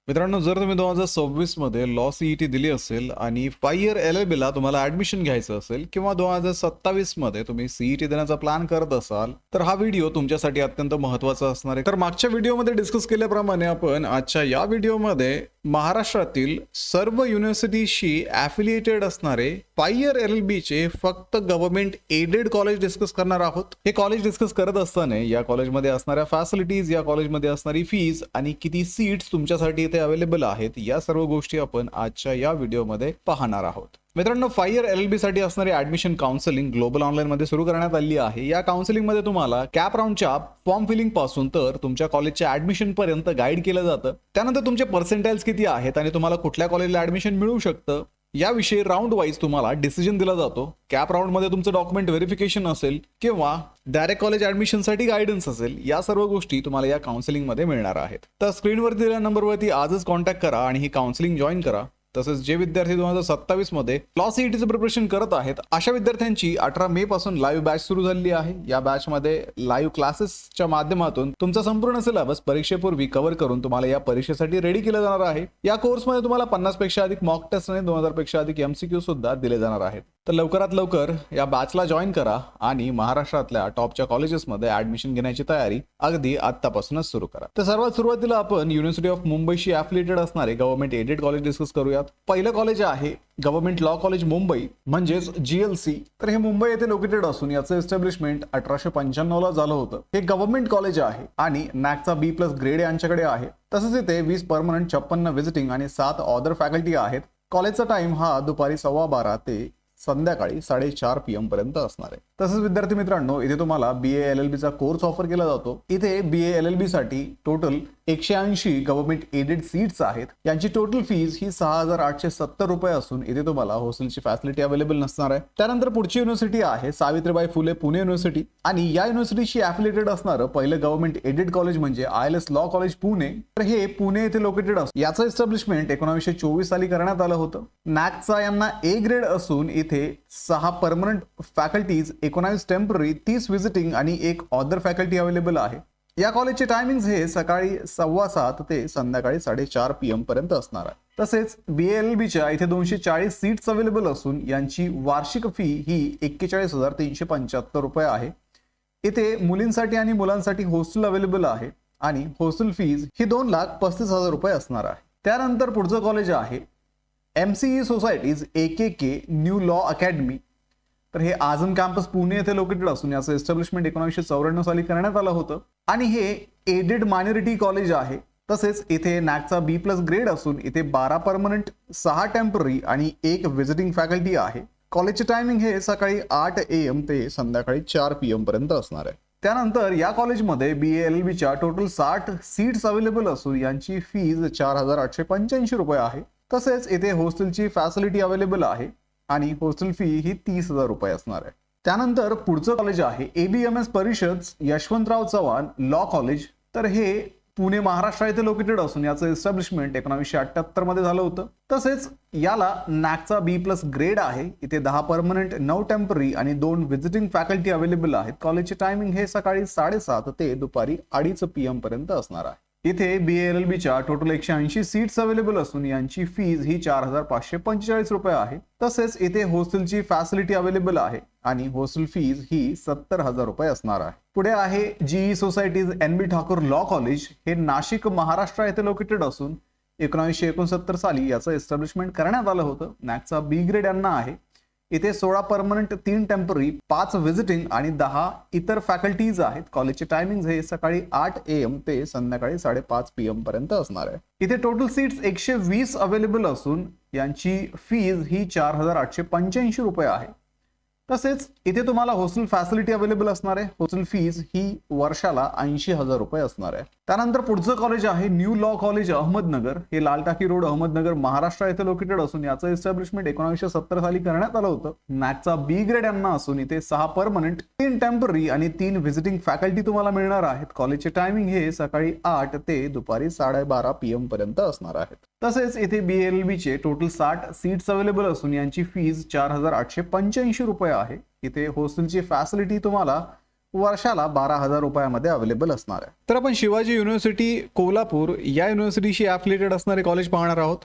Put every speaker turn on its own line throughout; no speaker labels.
मित्रांनो, जर तुम्ही 2026 मध्ये लॉ सीईटी दिली असेल आणि 5 इयर LLB ला तुम्हाला ऍडमिशन घ्यायचं असेल किंवा 2027 मध्ये तुम्ही सीईटी देण्याचा प्लॅन करत असाल तर हा व्हिडिओ तुमच्यासाठी अत्यंत महत्त्वाचा असणार आहे. तर मागच्या व्हिडिओमध्ये डिस्कस केल्याप्रमाणे आपण आजच्या या व्हिडिओमध्ये महाराष्ट्रातील सर्व युनिव्हर्सिटीशी ॲफिलिएटेड असणारे 5 इयर LLB चे फक्त गव्हर्नमेंट एडेड कॉलेज डिस्कस करणार आहोत. हे कॉलेज डिस्कस करत असताना या कॉलेजमध्ये असणाऱ्या फॅसिलिटीज, या कॉलेजमध्ये असणारी फीज आणि किती सीट्स तुमच्यासाठी इथे अवेलेबल आहेत, या सर्व गोष्टी आपण आजच्या या व्हिडिओमध्ये पाहणार आहोत. मित्रांनो, 5 इयर LLB साठी असणारी ऍडमिशन काउन्सिलिंग ग्लोबल ऑनलाईन मध्ये सुरू करण्यात आली आहे. या काउन्सिलिंग मध्ये तुम्हाला कॅप राऊंडच्या फॉर्म फिलिंग पासून तर तुमच्या कॉलेजच्या ऍडमिशन पर्यंत गाईड केलं जातं. त्यानंतर तुमचे पर्सेंटाइल्स किती आहेत आणि तुम्हाला कुठल्या कॉलेजला ऍडमिशन मिळू शकतं याविषयी राऊंड वाईज तुम्हाला डिसिजन दिला जातो. कॅप राऊंड मध्ये तुमचं डॉक्युमेंट व्हेरिफिकेशन असेल किंवा डायरेक्ट कॉलेज ऍडमिशनसाठी गायडन्स असेल, या सर्व गोष्टी तुम्हाला या काउन्सिलिंग मध्ये मिळणार आहेत. तर स्क्रीनवरती दिलेल्या नंबरवरती आजच कॉन्टॅक्ट करा आणि ही काउन्सिलिंग जॉईन करा. तसेच जे विद्यार्थी 2027 मध्ये लॉ सीईटीचं प्रिपरेशन करत आहेत अशा विद्यार्थ्यांची 18 मे पासून लाईव्ह बॅच सुरू झाली आहे. या बॅच मध्ये लाईव्ह क्लासेसच्या माध्यमातून तुमचा संपूर्ण सिलेबस परीक्षेपूर्वी कव्हर करून तुम्हाला या परीक्षेसाठी रेडी केलं जाणार आहे. या कोर्समध्ये तुम्हाला 50 पेक्षा अधिक मॉक टेस्ट आणि 2000 पेक्षा अधिक MCQ सुद्धा दिले जाणार आहेत. तर लवकरात लवकर या बॅचला जॉईन करा आणि महाराष्ट्रातल्या टॉपच्या कॉलेजेसमध्ये ऍडमिशन घेण्याची तयारी अगदी आतापासूनच सुरू करा. तर सर्वात सुरुवातीला आपण युनिव्हर्सिटी ऑफ मुंबईशी ॲफिलिएटेड असणारे गव्हर्नमेंट एडेड कॉलेज डिस्कस करूयात. पहिलं कॉलेज आहे गव्हर्नमेंट लॉ कॉलेज मुंबई म्हणजेच GLC. तर हे मुंबई येथे लोकेटेड असून याचं एस्टॅब्लिशमेंट 1895 ला झालं होतं. हे गव्हर्नमेंट कॉलेज आहे आणि नॅकचा B+ ग्रेड यांच्याकडे आहे. तसंच इथे 20 परमनंट, 56 व्हिजिटिंग आणि 7 ऑदर फॅकल्टी आहेत. कॉलेजचा टाइम हा दुपारी 12:15 ते संध्याकाळी 4:30 PM पर्यंत असणार आहे. तसंच विद्यार्थी मित्रांनो, इथे तुम्हाला BA LLB चा कोर्स ऑफर केला जातो. इथे BA LLB साठी टोटल 180 गव्हर्नमेंट एडेड सीट्स आहेत. यांची टोटल फीज ही 6,870 रुपये असून इथे तुम्हाला हॉस्टेलची फॅसिलिटी अवेलेबल नसणार आहे. त्यानंतर पुढची युनिव्हर्सिटी आहे सावित्रीबाई फुले पुणे युनिव्हर्सिटी आणि या युनिव्हर्सिटीशी ॲफिलिएटेड असणारं पहिलं गव्हर्नमेंट एडेड कॉलेज म्हणजे ILS लॉ कॉलेज पुणे. तर हे पुणे येथे लोकेटेड असून याचं एस्टॅब्लिशमेंट 1924 साली करण्यात आलं होतं. नॅकचा यांना A ग्रेड असून इथे 6 परमनंट फॅकल्टीज, 19 टेम्पररी, 30 व्हिजिटिंग आणि 1 ऑदर फॅकल्टी अवेलेबल आहे. या कॉलेजचे टायमिंग हे सकाळी 7:15 ते संध्याकाळी 4:30 PM पर्यंत असणार आहे. तसेच BA LLB च्या इथे 240 सीट्स अवेलेबल असून यांची वार्षिक फी ही 41,375 रुपये आहे. इथे मुलींसाठी आणि मुलांसाठी हॉस्टेल अवेलेबल आहे आणि हॉस्टेल फीज ही 2,35,000 रुपये असणार आहे. त्यानंतर पुढचं कॉलेज आहे MCE societies AKK new law academy. तर हे आझम कॅम्पस पुणे येथे लोकेटेड असून याचं एस्टॅब्लिशमेंट 1994 साली करण्यात आलं होतं आणि हे एडेड मायनॉरिटी कॉलेज आहे. तसेच इथे नॅकचा B+ ग्रेड असून इथे 12 परमनंट, 6 टेम्पररी आणि 1 व्हिजिटिंग फॅकल्टी आहे. कॉलेजचे टायमिंग हे सकाळी 8 AM ते संध्याकाळी 4 PM पर्यंत असणार आहे. त्यानंतर या कॉलेजमध्ये BA LLB च्या टोटल 60 सीट्स अवेलेबल असून यांची फीज 4,885 रुपये आहे. तसेच इथे हॉस्टेलची फॅसिलिटी अवेलेबल आहे आणि हॉस्टेल फी ही 30,000 रुपये असणार आहे. त्यानंतर पुढचं कॉलेज आहे ABMS परिषद यशवंतराव चव्हाण लॉ कॉलेज. तर हे पुणे महाराष्ट्र येथे लोकेटेड असून याचं एस्टॅब्लिशमेंट 1978 मध्ये झालं होतं. तसेच याला नॅकचा B+ ग्रेड आहे. इथे 10 परमनंट, 9 टेम्पररी आणि 2 व्हिजिटिंग फॅकल्टी अवेलेबल आहेत. कॉलेजचे टायमिंग हे सकाळी 7:30 ते दुपारी 2:30 PM पर्यंत असणार आहे. इथे BA LLB च्या टोटल 180 सीट्स अवेलेबल असून यांची फीज ही 4,545 रुपये आहे. तसेच इथे हॉस्टेलची फॅसिलिटी अवेलेबल आहे आणि हॉस्टेल फीज ही 70,000 रुपये असणार आहे. पुढे आहे GE societies NB Thakur law college. हे नाशिक महाराष्ट्र येथे लोकेटेड असून 1969 साली याचं एस्टॅब्लिशमेंट करण्यात आलं होतं. नॅकचा B ग्रेड यांना आहे. इथे 16 परमनंट, 3 टेम्पररी, 5 व्हिजिटिंग आणि 10 इतर फॅकल्टीज आहेत. कॉलेजचे टायमिंग हे सकाळी 8 AM ते संध्याकाळी 5:30 PM पर्यंत असणार आहे. इथे टोटल सीट्स 120 अवेलेबल असून यांची फीज ही 4,885 रुपये आहे. तसेच इथे तुम्हाला हॉस्टेल फॅसिलिटी अवेलेबल असणार आहे. हॉस्टेल फीज ही वर्षाला 80,000 रुपये असणार आहे. त्यानंतर पुढचं कॉलेज आहे न्यू लॉ कॉलेज अहमदनगर. हे लाल टाकी रोड अहमदनगर महाराष्ट्र येथे लोकेटेड असून याचं एस्टॅब्लिशमेंट 1970 साली करण्यात आलं होतं. नॅकचा B ग्रेड यांना असून इथे 6 परमनंट, 3 टेम्पररी आणि 3 व्हिजिटिंग फॅकल्टी तुम्हाला मिळणार आहेत. कॉलेजचे टायमिंग हे सकाळी 8 ते दुपारी 12:30 PM पर्यंत असणार आहेत. तसेच इथे BA LLB चे टोटल 60 सीट्स अवेलेबल असून यांची फीज 4,885 रुपये आहे. इथे हॉस्टेलची फॅसिलिटी तुम्हाला वर्षाला 12,000 रुपयामध्ये अवेलेबल असणार आहे. तर आपण शिवाजी युनिव्हर्सिटी कोल्हापूर या युनिव्हर्सिटीशी ॲफिलिएटेड असणारे कॉलेज पाहणार आहोत.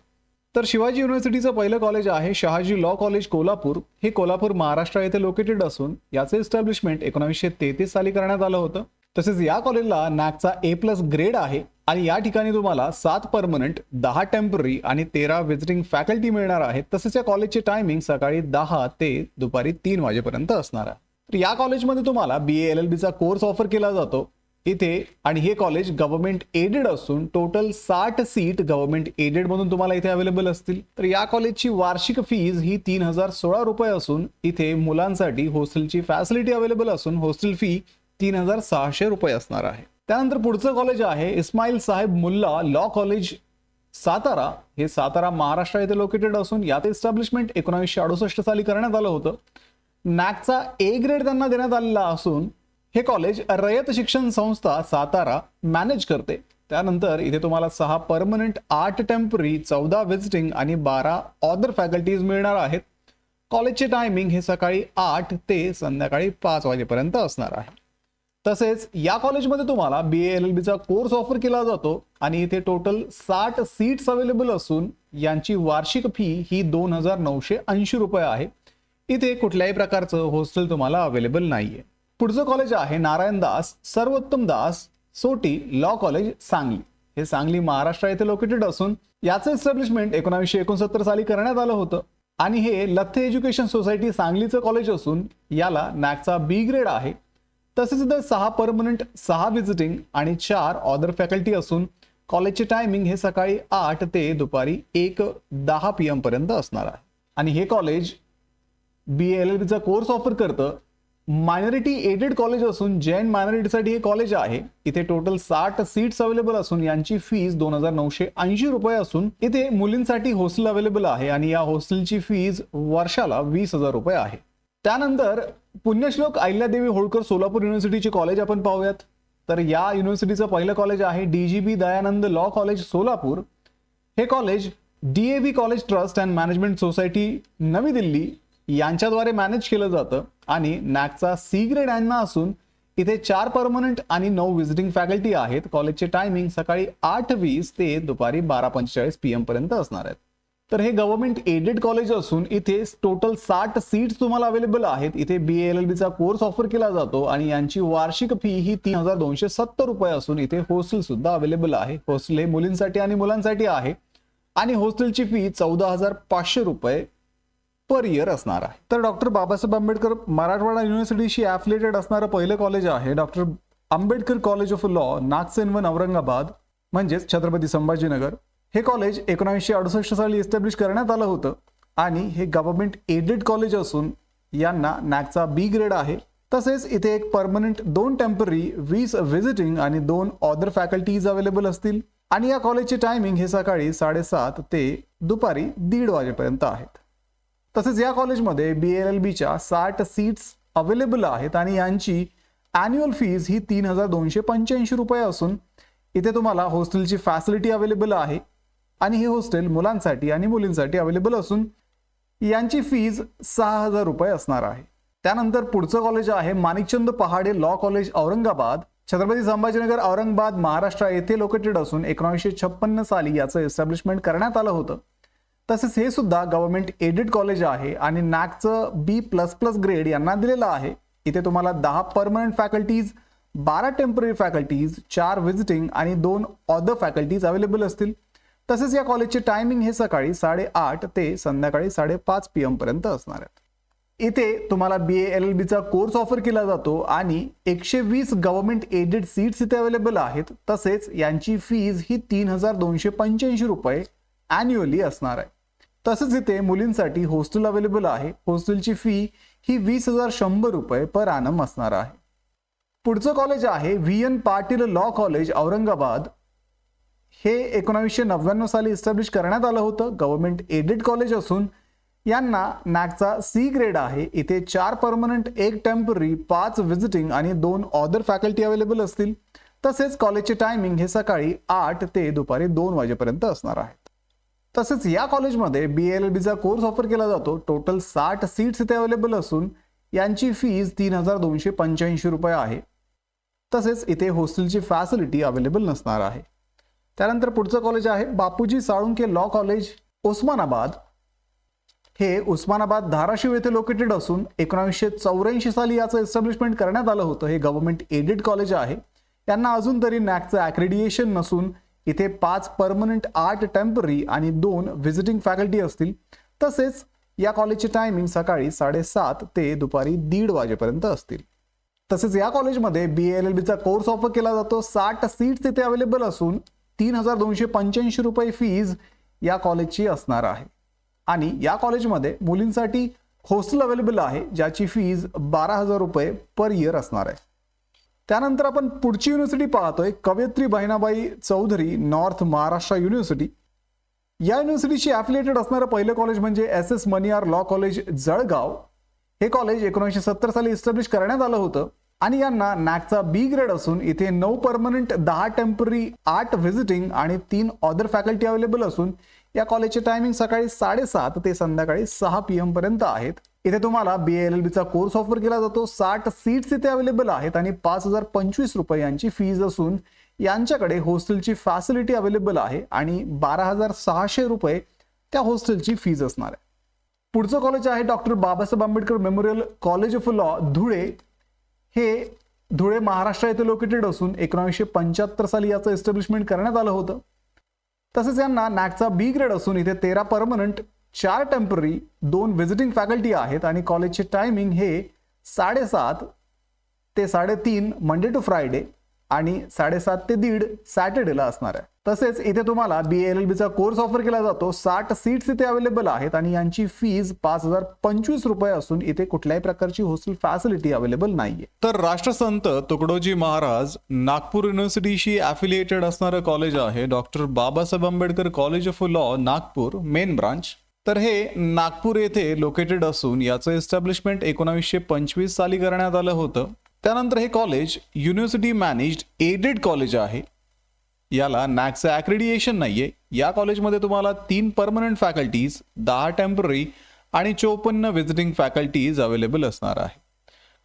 तर शिवाजी युनिव्हर्सिटीचं पहिलं कॉलेज आहे शहाजी लॉ कॉलेज कोल्हापूर. हे कोल्हापूर महाराष्ट्र येथे लोकेटेड असून याचे एस्टॅब्लिशमेंट 1933 साली करण्यात आलं होतं. तसेच या कॉलेजला नॅकचा A+ ग्रेड आहे आणि या ठिकाणी तुम्हाला 7 परमनंट, 10 टेम्पररी आणि 13 व्हिजिटिंग फॅकल्टी मिळणार आहेत. तसेच या कॉलेजचे टायमिंग सकाळी 10 ते दुपारी 3 वाजेपर्यंत असणार आहे. तर या कॉलेजमध्ये तुम्हाला BA LLB चा कोर्स ऑफर केला जातो इथे आणि हे कॉलेज गव्हर्नमेंट एडेड असून टोटल 60 सीट गव्हर्नमेंट एडेड म्हणून तुम्हाला इथे अवेलेबल असतील. तर या कॉलेजची वार्षिक फीज ही 3016 रुपये असून इथे मुलांसाठी हॉस्टेलची फॅसिलिटी अवेलेबल असून हॉस्टेल फी 3600 रुपये असणार आहे. त्यानंतर पुढचं कॉलेज आहे इस्माईल साहेब मुल्ला लॉ कॉलेज सातारा. हे सातारा महाराष्ट्र येथे लोकेटेड असून याचे एस्टॅब्लिशमेंट 1968 साली करण्यात आलं होतं. नॅकचा A ग्रेड त्यांना देण्यात आलेला असून हे कॉलेज रयत शिक्षण संस्था सातारा मॅनेज करते. त्यानंतर इथे तुम्हाला 6 परमनंट, 8 टेम्पररी, 14 व्हिजिटिंग आणि 12 ऑदर फॅकल्टीज मिळणार आहेत. कॉलेजचे टायमिंग हे सकाळी 8 ते संध्याकाळी 5 वाजेपर्यंत असणार आहे. तसेच या कॉलेजमध्ये तुम्हाला BA LLB चा कोर्स ऑफर केला जातो आणि इथे टोटल 60 सीट्स अवेलेबल असून यांची वार्षिक फी ही 2980 रुपये आहे. इथे कुठल्याही प्रकारचं हॉस्टेल तुम्हाला अवेलेबल नाहीये. पुढचं कॉलेज आहे नारायण दास सर्वोत्तम दास सोटी लॉ कॉलेज सांगली. हे सांगली महाराष्ट्र येथे लोकेटेड असून याचं एस्टॅब्लिशमेंट 1969 साली करण्यात आलं होतं आणि हे लथ्थे एज्युकेशन सोसायटी सांगलीचं कॉलेज असून याला नॅकचा B ग्रेड आहे. तसेच इथे 6 परमनंट, 6 व्हिजिटिंग आणि 4 ऑदर फॅकल्टी असून कॉलेजचे टायमिंग हे सकाळी 8 ते दुपारी 1:10 PM पर्यंत असणार आहे. आणि हे कॉलेज BA LLB चा कोर्स ऑफर करतं. मायनॉरिटी एडेड कॉलेज असून जैन मायनॉरिटीसाठी हे कॉलेज आहे. इथे टोटल 60 सीट्स अवेलेबल असून यांची फीज 2980 रुपये असून इथे मुलींसाठी हॉस्टेल अवेलेबल आहे आणि या हॉस्टेलची फीज वर्षाला 20,000 रुपये आहे. त्यानंतर पुण्यश्लोक अहिल्यादेवी होळकर सोलापूर युनिव्हर्सिटीचे कॉलेज आपण पाहूयात. तर या युनिव्हर्सिटीचं पहिलं कॉलेज आहे DGB Dayanand law college Solapur. हे college DAV college trust and management society नवी दिल्ली यांच्याद्वारे मॅनेज केलं जातं आणि नॅकचा C ग्रेड यांना असून इथे 4 परमनंट आणि 9 व्हिजिटिंग फॅकल्टी आहेत. कॉलेजचे टायमिंग सकाळी 8:20 ते दुपारी 12:45 PM पर्यंत असणार आहेत. तर हे गव्हर्नमेंट एडेड कॉलेज असून इथे टोटल 60 सीट्स तुम्हाला अवेलेबल आहेत. इथे BA LLB चा कोर्स ऑफर केला जातो आणि यांची वार्षिक फी ही 3270 रुपये असून इथे हॉस्टेल सुद्धा अवेलेबल आहे. हॉस्टेल हे मुलींसाठी आणि मुलांसाठी आहे आणि हॉस्टेलची फी 14,500 रुपये पर इयर असणार आहे. तर डॉक्टर बाबासाहेब आंबेडकर मराठवाडा युनिव्हर्सिटीशी ॲफिलिएटेड असणारं पहिलं कॉलेज आहे doctor Ambedkar college of law Nagsenvan Aurangabad म्हणजेच छत्रपती संभाजीनगर. हे कॉलेज 1968 साली एस्टॅब्लिश करण्यात आलं होतं आणि हे गव्हर्नमेंट एडेड कॉलेज असून यांना नॅकचा B ग्रेड आहे. तसेच इथे 1 परमनंट, 2 टेम्पररी, 20 व्हिजिटिंग आणि 2 ऑदर फॅकल्टीज अवेलेबल असतील आणि या कॉलेजचे टायमिंग हे सकाळी 7:30 ते दुपारी 1:30 वाजेपर्यंत आहेत. तसेच या कॉलेजमध्ये BA LLB च्या 60 सीट्स अवेलेबल आहेत आणि यांची ॲन्युअल फीज ही 3285 रुपये असून इथे तुम्हाला हॉस्टेलची फॅसिलिटी अवेलेबल आहे आणि हे हॉस्टेल मुलांसाठी आणि मुलींसाठी अवेलेबल असून यांची फीज 6000 रुपये असणार आहे. त्यानंतर पुढचं कॉलेज आहे माणिकचंद पहाडे लॉ कॉलेज औरंगाबाद. छत्रपती संभाजीनगर औरंगाबाद महाराष्ट्र येथे लोकेटेड असून 1956 साली याचं एस्टॅब्लिशमेंट करण्यात आलं होतं. तसेच हे सुद्धा गव्हर्नमेंट एडेड कॉलेज आहे आणि नॅकचं B++ ग्रेड यांना दिलेला आहे. इथे तुम्हाला 10 permanent faculties, 12 temporary faculties, 4 visiting आणि 2 ऑदर फॅकल्टीज अवेलेबल असतील. तसेच या कॉलेजचे टायमिंग हे सकाळी 8:30 ते संध्याकाळी 5:30 PM पर्यंत असणार आहेत. इथे तुम्हाला BA LLB चा कोर्स ऑफर केला जातो आणि 120 गव्हर्नमेंट एडेड सीट्स इथे अवेलेबल आहेत. तसेच यांची फीज ही 3285 रुपये ॲन्युअली असणार आहे. तसेच इथे मुलींसाठी हॉस्टेल अवेलेबल आहे. हॉस्टेलची फी ही 20,100 रुपये पर ॲनम असणार आहे. पुढचं कॉलेज आहे VN Patil law college Aurangabad. हे 1999 साली एस्टॅब्लिश करण्यात आलं होतं. गव्हर्नमेंट एडेड कॉलेज असून यांना नॅकचा C ग्रेड आहे. इथे 4 परमनंट, 1 टेम्पररी, 5 व्हिजिटिंग आणि 2 ऑदर फॅकल्टी अवेलेबल असतील. तसेच कॉलेजचे टायमिंग हे सकाळी 8 ते दुपारी 2 वाजेपर्यंत असणार आहेत. तसेच या कॉलेजमध्ये BA LLB चा कोर्स ऑफर केला जातो. टोटल 60 सीट्स इथे अवेलेबल असून यांची फीज 3285 रुपये आहे. तसेच इथे हॉस्टेलची फॅसिलिटी अवेलेबल नसणार आहे. त्यानंतर पुढचं कॉलेज आहे बापूजी साळुंखे लॉ कॉलेज उस्मानाबाद. हे उस्मानाबाद धाराशिव येथे लोकेटेड असून 1984 साली याचं एस्टॅब्लिशमेंट करण्यात आलं होतं. हे गव्हर्नमेंट एडेड कॉलेज आहे. यांना अजून तरी नॅकचं ॲक्रेडिएशन नसून इथे 5 परमनंट 8 टेम्पररी आणि 2 व्हिजिटिंग फॅकल्टी असतील. तसेच या कॉलेजचे टायमिंग सकाळी 7:30 ते दुपारी 1:30 वाजेपर्यंत असतील. तसेच या कॉलेजमध्ये BA-LLBचा कोर्स ऑफर केला जातो. 60 सीट्स इथे अवेलेबल असून 3,285 रुपये फीज या कॉलेजची असणार आहे. आणि या कॉलेजमध्ये मुलींसाठी हॉस्टेल अवेलेबल आहे ज्याची फीज 12,000 रुपये पर इयर असणार आहे. त्यानंतर आपण पुढची युनिव्हर्सिटी पाहतोय कवयित्री बहिणाबाई चौधरी नॉर्थ महाराष्ट्र युनिव्हर्सिटी. या युनिव्हर्सिटीशी ॲफिलिएटेड असणारं पहिलं कॉलेज म्हणजे SS Maniyar law college Jalgaon. हे कॉलेज 1970 साली इस्टॅब्लिश करण्यात आलं होतं आणि यांना नॅकचा B ग्रेड असून इथे 9 परमनंट 10 टेम्पररी 8 व्हिजिटिंग आणि 3 अदर फॅकल्टी अवेलेबल असून या कॉलेजचे टायमिंग सकाळी 7:30 ते संध्याकाळी 6 PM पर्यंत आहेत. इथे तुम्हाला BA-LLBचा कोर्स ऑफर केला जातो. 60 सीट्स इथे अवेलेबल आहेत आणि 5,025 रुपये यांची फीज असून यांच्याकडे हॉस्टेलची फॅसिलिटी अवेलेबल आहे आणि 12,600 रुपये त्या हॉस्टेलची फीज असणार आहे. पुढचं कॉलेज आहे doctor Babasaheb Ambedkar memorial college of law Dhule. हे धुळे महाराष्ट्र येथे लोकेटेड असून 1975 साली याचं एस्टॅब्लिशमेंट करण्यात आलं होतं. तसेच यांना नॅकचा B ग्रेड असून इथे 13 परमनंट 4 टेम्पररी 2 व्हिजिटिंग फॅकल्टी आहेत आणि कॉलेजचे टायमिंग हे 7:30 ते 3:30 मंडे टू फ्रायडे आणि 7:30 ते 1:30 सॅटर्डेला असणार आहे. तसेच इथे तुम्हाला BA-LLBचा कोर्स ऑफर केला जातो. 60 सीट्स इथे अवेलेबल आहेत आणि यांची फीज 5,025 रुपये असून इथे कुठल्याही प्रकारची हॉस्टेल फॅसिलिटी अवेलेबल नाहीये. तर राष्ट्रसंत तुकडोजी महाराज नागपूर युनिव्हर्सिटीशी ॲफिलिएटेड असणारं कॉलेज आहे doctor Babasaheb Ambedkar college of law Nagpur main branch. तर हे नागपूर येथे लोकेटेड असून याचं एस्टॅब्लिशमेंट 1925 साली करण्यात आलं होतं. त्यानंतर हे college university managed aided college आहे. याला नॅकचं ॲक्रेडिएशन नाहीये. या कॉलेजमध्ये तुम्हाला 3 परमनंट फॅकल्टीज 10 टेम्पररी आणि 54 व्हिजिटिंग फॅकल्टीज अवेलेबल असणार आहे.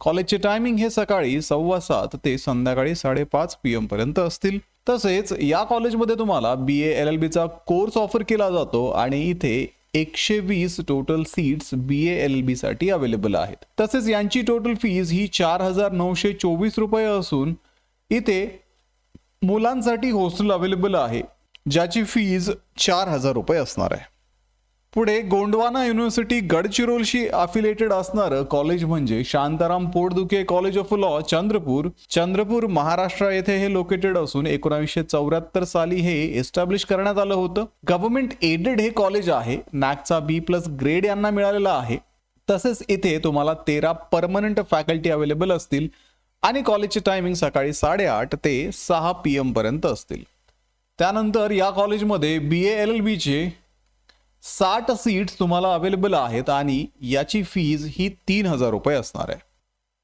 कॉलेजचे टायमिंग हे सकाळी 7:15 ते संध्याकाळी 5:30 PM पर्यंत असतील. तसेच या कॉलेजमध्ये तुम्हाला BA-LLBचा कोर्स ऑफर केला जातो आणि इथे 120 टोटल सीट्स BA-LLB साठी अवेलेबल आहेत. तसेच यांची टोटल फीज ही 4,924 रुपये असून इथे मुलांसाठी हॉस्टेल अवेलेबल आहे ज्याची फीज 4,000 रुपये असणार आहे. पुढे गोंडवाना युनिव्हर्सिटी गडचिरोलीशी अफिलिएटेड असणारं कॉलेज म्हणजे Shantaram Potdukhe college of law Chandrapur Maharashtra येथे हे लोकेटेड असून 1974 साली हे एस्टॅब्लिश करण्यात आलं होतं. गव्हर्नमेंट एडेड हे कॉलेज आहे. नॅकचा B+ ग्रेड यांना मिळालेला आहे. तसेच इथे तुम्हाला 13 परमनंट फॅकल्टी अवेलेबल असतील आणि कॉलेजचे टायमिंग सकाळी 8:30 ते 6 PM पर्यंत असतील. त्यानंतर या कॉलेजमध्ये BA-LLBचे 60 सीट्स तुम्हाला अवेलेबल आहेत आणि याची फीज ही 3,000 रुपये असणार आहे.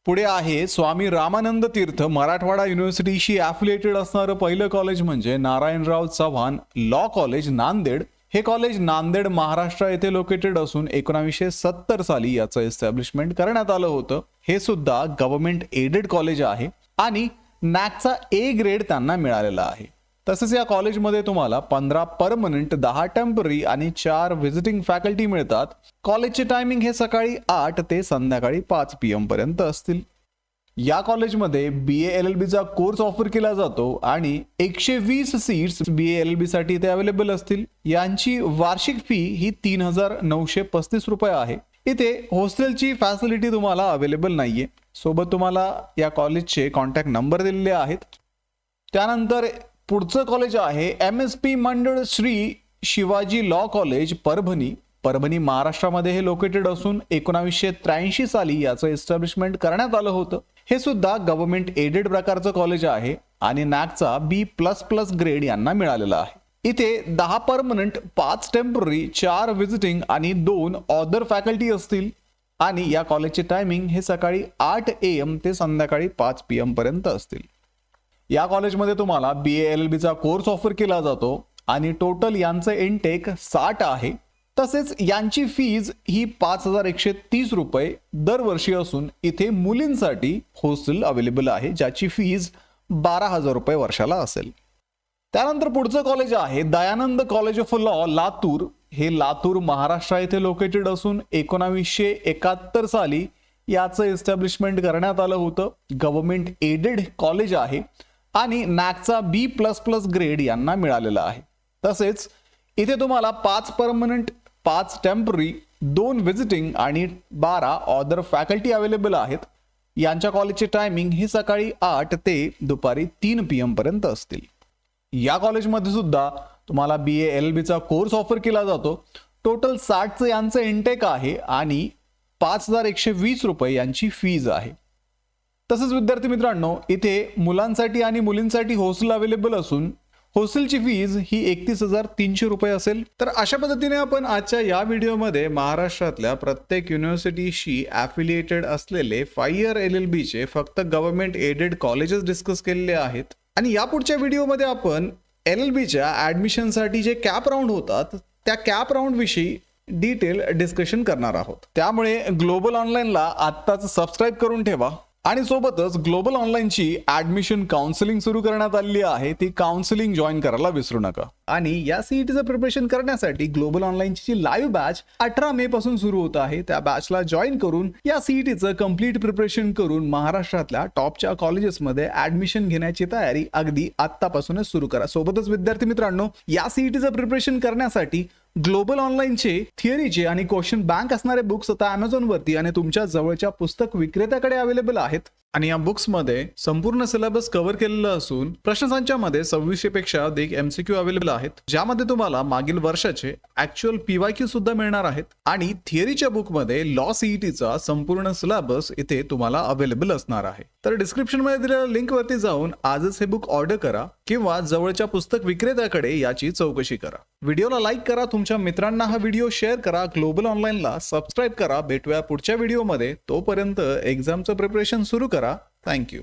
पुढे आहे स्वामी रामानंद तीर्थ मराठवाडा युनिव्हर्सिटीशी ॲफिलिएटेड असणारं पहिलं कॉलेज म्हणजे नारायणराव चव्हाण लॉ कॉलेज नांदेड. हे कॉलेज नांदेड महाराष्ट्र येथे लोकेटेड असून 1970 साली याचं एस्टॅब्लिशमेंट करण्यात आलं होतं. हे सुद्धा गव्हर्नमेंट एडेड कॉलेज आहे आणि नॅकचा A ग्रेड त्यांना मिळालेला आहे. तसेच या कॉलेजमध्ये तुम्हाला 15 परमनंट 10 टेम्पररी आणि 4 व्हिजिटिंग फॅकल्टी मिळतात. कॉलेजचे टायमिंग हे सकाळी 8 ते संध्याकाळी 5 PM पर्यंत असतील. या कॉलेजमध्ये BA-LLBचा कोर्स ऑफर केला जातो आणि 120 सीट्स BA-LLB साठी इथे अवेलेबल असतील. यांची वार्षिक फी ही 3,935 रुपये आहे. इथे हॉस्टेलची फॅसिलिटी तुम्हाला अवेलेबल नाहीये. सोबत तुम्हाला या कॉलेजचे कॉन्टॅक्ट नंबर दिलेले आहेत. त्यानंतर पुढचं कॉलेज आहे MSP मंडळ श्री शिवाजी लॉ कॉलेज परभणी महाराष्ट्रामध्ये हे लोकेटेड असून 1983 साली याचं एस्टॅब्लिशमेंट करण्यात आलं होतं. हे सुद्धा गव्हर्नमेंट एडेड प्रकारचं कॉलेज आहे आणि नॅकचा B++ ग्रेड यांना मिळालेला आहे. इथे 10 परमनंट 5 टेम्पररी 4 व्हिजिटिंग आणि 2 अदर फॅकल्टी असतील आणि या कॉलेजचे टायमिंग हे सकाळी 8 AM ते संध्याकाळी 5 PM पर्यंत असतील. या कॉलेजमध्ये तुम्हाला BA-LLBचा कोर्स ऑफर केला जातो आणि टोटल यांचं इनटेक 60 आहे. तसेच यांची फीज ही 5,130 रुपये दरवर्षी असून इथे मुलींसाठी हॉस्टेल अवेलेबल आहे ज्याची फीज 12,000 रुपये वर्षाला असेल. त्यानंतर पुढचं कॉलेज आहे Dayanand college of law Latur. हे लातूर महाराष्ट्र येथे लोकेटेड असून 1971 साली याचं एस्टॅब्लिशमेंट करण्यात आलं होतं. गव्हर्नमेंट एडेड कॉलेज आहे आणि नॅकचा B++ ग्रेड यांना मिळालेला आहे. तसेच इथे तुम्हाला 5 परमनंट, 5 टेम्पररी, 2 व्हिजिटिंग आणि 12 ऑदर फॅकल्टी अवेलेबल आहेत. यांच्या कॉलेजचे टायमिंग ही सकाळी 8 ते दुपारी 3 PM पर्यंत असतील. या कॉलेजमध्ये सुद्धा तुम्हाला BA LLB कोर्स ऑफर केला जातो. टोटल 60चं यांचं इंटेक आहे आणि 5,120 रुपये यांची फीज आहे. तसेच विद्यार्थी मित्रांनो, इथे मुलांसाठी आणि मुलींसाठी हॉस्टेल अवेलेबल असून हॉस्टेलची फीज ही 31,300 रुपये असेल. तर अशा पद्धतीने आपण आजच्या या व्हिडिओमध्ये महाराष्ट्रातल्या प्रत्येक युनिव्हर्सिटीशी ॲफिलिएटेड असलेले 5 इयर LLB चे फक्त गव्हर्नमेंट एडेड कॉलेजेस डिस्कस केलेले आहेत. आणि या पुढच्या व्हिडिओमध्ये आपण LLBच्या ॲडमिशनसाठी जे कॅप राऊंड होतात त्या कॅप राऊंड विषयी डिटेल डिस्कशन करणार आहोत. त्यामुळे ग्लोबल ऑनलाईनला आत्ताच सबस्क्राईब करून ठेवा. आणि सोबतच ग्लोबल ऑनलाईनची ॲडमिशन काउन्सिलिंग सुरू करण्यात आलेली आहे. ती काउन्सिलिंग जॉईन करायला विसरू नका. आणि या सीईटीचं प्रिपरेशन करण्यासाठी ग्लोबल ऑनलाईनची लाईव्ह बॅच 18 मे पासून सुरू होत आहे. त्या बॅचला जॉईन करून या सीईटीचं कम्प्लीट प्रिपरेशन करून महाराष्ट्रातल्या टॉपच्या कॉलेजेसमध्ये ॲडमिशन घेण्याची तयारी अगदी आत्तापासूनच सुरू करा. सोबतच विद्यार्थी मित्रांनो, या सीईटीचं प्रिपरेशन करण्यासाठी ग्लोबल ऑनलाईनचे थिअरीचे आणि क्वेश्चन बँक असणारे बुक्स आता Amazon वरती आणि तुमच्या जवळच्या पुस्तक विक्रेत्याकडे अवेलेबल आहेत. आणि या बुक्समध्ये संपूर्ण सिलेबस कव्हर केलेलं असून प्रश्नसंचामध्ये 2600 पेक्षा अधिक MCQ अवेलेबल आहेत, ज्यामध्ये तुम्हाला मागील वर्षाचे ऍक्च्युअल PYQ सुद्धा मिळणार आहेत. आणि थिअरीच्या बुकमध्ये लॉ सीईटीचा संपूर्ण सिलेबस इथे तुम्हाला अवेलेबल असणार आहे. तर डिस्क्रिप्शन मध्ये दिलेल्या लिंक वरती जाऊन आजच हे बुक ऑर्डर करा किंवा जवळच्या पुस्तक विक्रेत्याकडे याची चौकशी करा. व्हिडिओला लाईक करा, तुमच्या मित्रांना हा व्हिडिओ शेअर करा, ग्लोबल ऑनलाईनला सबस्क्राईब करा. भेटूया पुढच्या व्हिडिओमध्ये. तोपर्यंत एक्झामचं प्रिपरेशन सुरू करा. थँक्यू.